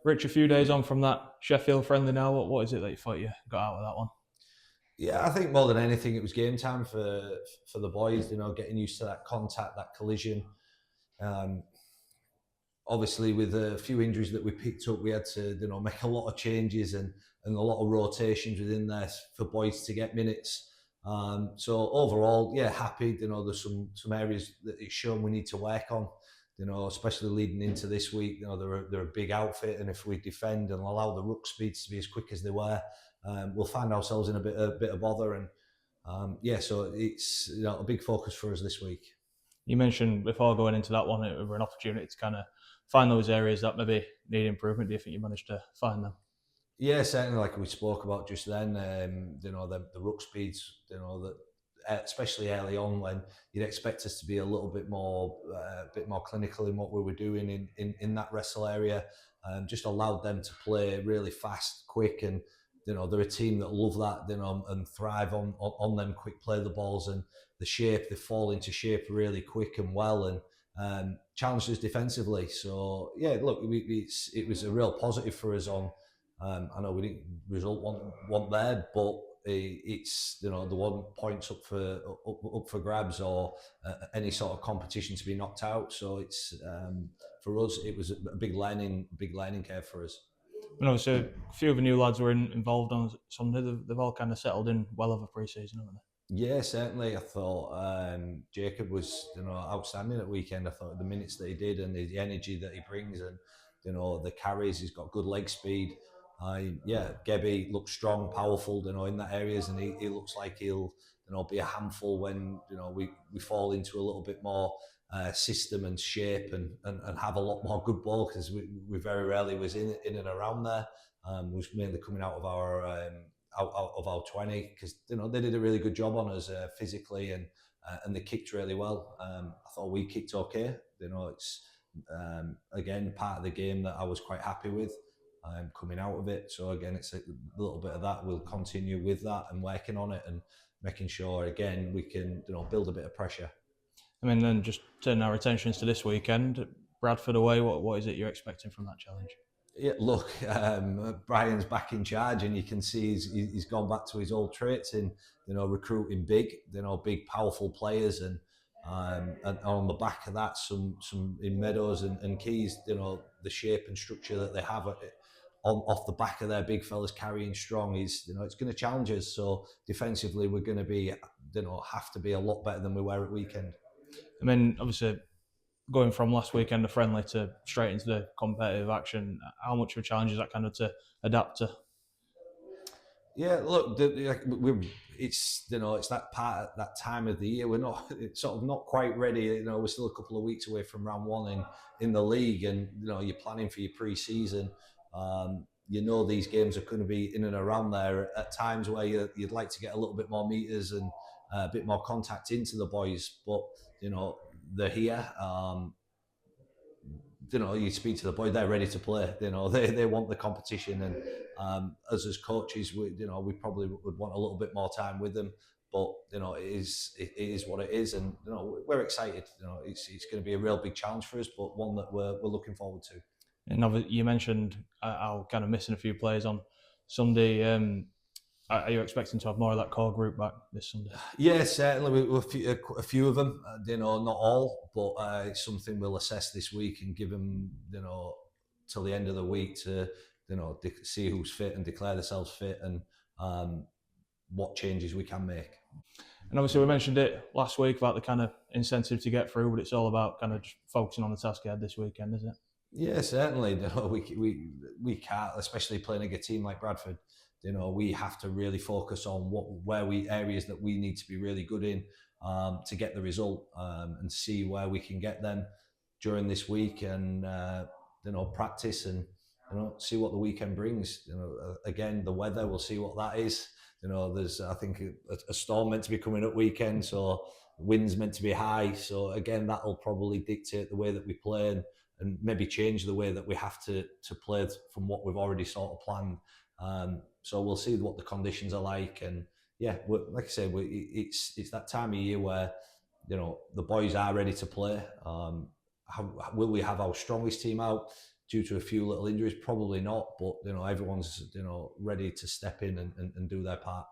Rich, a few days on from that Sheffield friendly now, what is it that you thought you got out of that one? Yeah, I think more than anything, it was game time for the boys. Getting used to that contact, that collision. Um, Obviously, with a few injuries that we picked up, we had to make a lot of changes and a lot of rotations within there for boys to get minutes. So overall, yeah, happy. There's some areas that it's shown we need to work on. Especially leading into this week. They're a big outfit, and if we defend and allow the ruck speeds to be as quick as they were, we'll find ourselves in a bit of bother. And yeah, so it's a big focus for us this week. You mentioned before going into that one, it was an opportunity to kind of find those areas that maybe need improvement. Do you think you managed to find them? Yeah, certainly, like we spoke about just then. The ruck speeds. That especially early on when you'd expect us to be a bit more clinical in what we were doing in that wrestle area. Just allowed them to play really fast, quick, and they're a team that love that. And thrive on them quick play the balls and the shape. They fall into shape really quick and well, and challenged us defensively. So yeah, look, it was a real positive for us on. I know we didn't result want there, but it's the one points up for grabs or any sort of competition to be knocked out. So it's for us, it was a big learning curve for us. And obviously, a few of the new lads were involved on Sunday. They've all kind of settled in well over pre-season, haven't Yeah, certainly. I thought Jacob was outstanding at weekend. I thought the minutes that he did and the energy that he brings and the carries, he's got good leg speed. Yeah, Gebby looks strong, powerful, in that areas, and he looks like he'll be a handful when we fall into a little bit more system and shape and have a lot more good ball because we very rarely was in and around there. Was mainly coming out of out of our 20 because they did a really good job on us physically and they kicked really well. I thought we kicked okay. It's again part of the game that I was quite happy with. Coming out of it. So again, it's a little bit of that. We'll continue with that and working on it and making sure again we can build a bit of pressure. I mean, then just turning our attentions to this weekend, Bradford away. What is it you're expecting from that challenge? Yeah, look, Brian's back in charge, and you can see he's gone back to his old traits in recruiting big, big powerful players, and on the back of that, some in Meadows and Keys, the shape and structure that they have off the back of their big fellas carrying strong is it's going to challenge us. So defensively, we're going to be have to be a lot better than we were at weekend. I mean, obviously, going from last weekend a friendly to straight into the competitive action, how much of a challenge is that kind of to adapt to? Yeah, look, it's it's that part that time of the year. We're not it's sort of not quite ready. We're still a couple of weeks away from round one in the league, and you're planning for your pre-season. These games are going to be in and around there at times where you'd like to get a little bit more meters and a bit more contact into the boys, but they're here. You speak to the boys; they're ready to play. They want the competition, and us as coaches, we probably would want a little bit more time with them. But it is what it is, and we're excited. It's going to be a real big challenge for us, but one that we're looking forward to. And you mentioned Al kind of missing a few players on Sunday. Are you expecting to have more of that core group back this Sunday? Yeah, certainly. A few of them, not all, but it's something we'll assess this week and give them, till the end of the week to, see who's fit and declare themselves fit and what changes we can make. And obviously, we mentioned it last week about the kind of incentive to get through, but it's all about kind of just focusing on the task ahead this weekend, isn't it? Yeah, certainly. We can't, especially playing against a team like Bradford. We have to really focus on areas that we need to be really good in to get the result and see where we can get them during this week and practice and see what the weekend brings. Again, the weather, we'll see what that is. There's I think a storm meant to be coming up weekend, so wind's meant to be high. So again, that'll probably dictate the way that we play and maybe change the way that we have to play from what we've already sort of planned. So we'll see what the conditions are like, and yeah, like I say, it's that time of year where the boys are ready to play. Will we have our strongest team out? due to a few little injuries? Probably not, but everyone's ready to step in and do their part.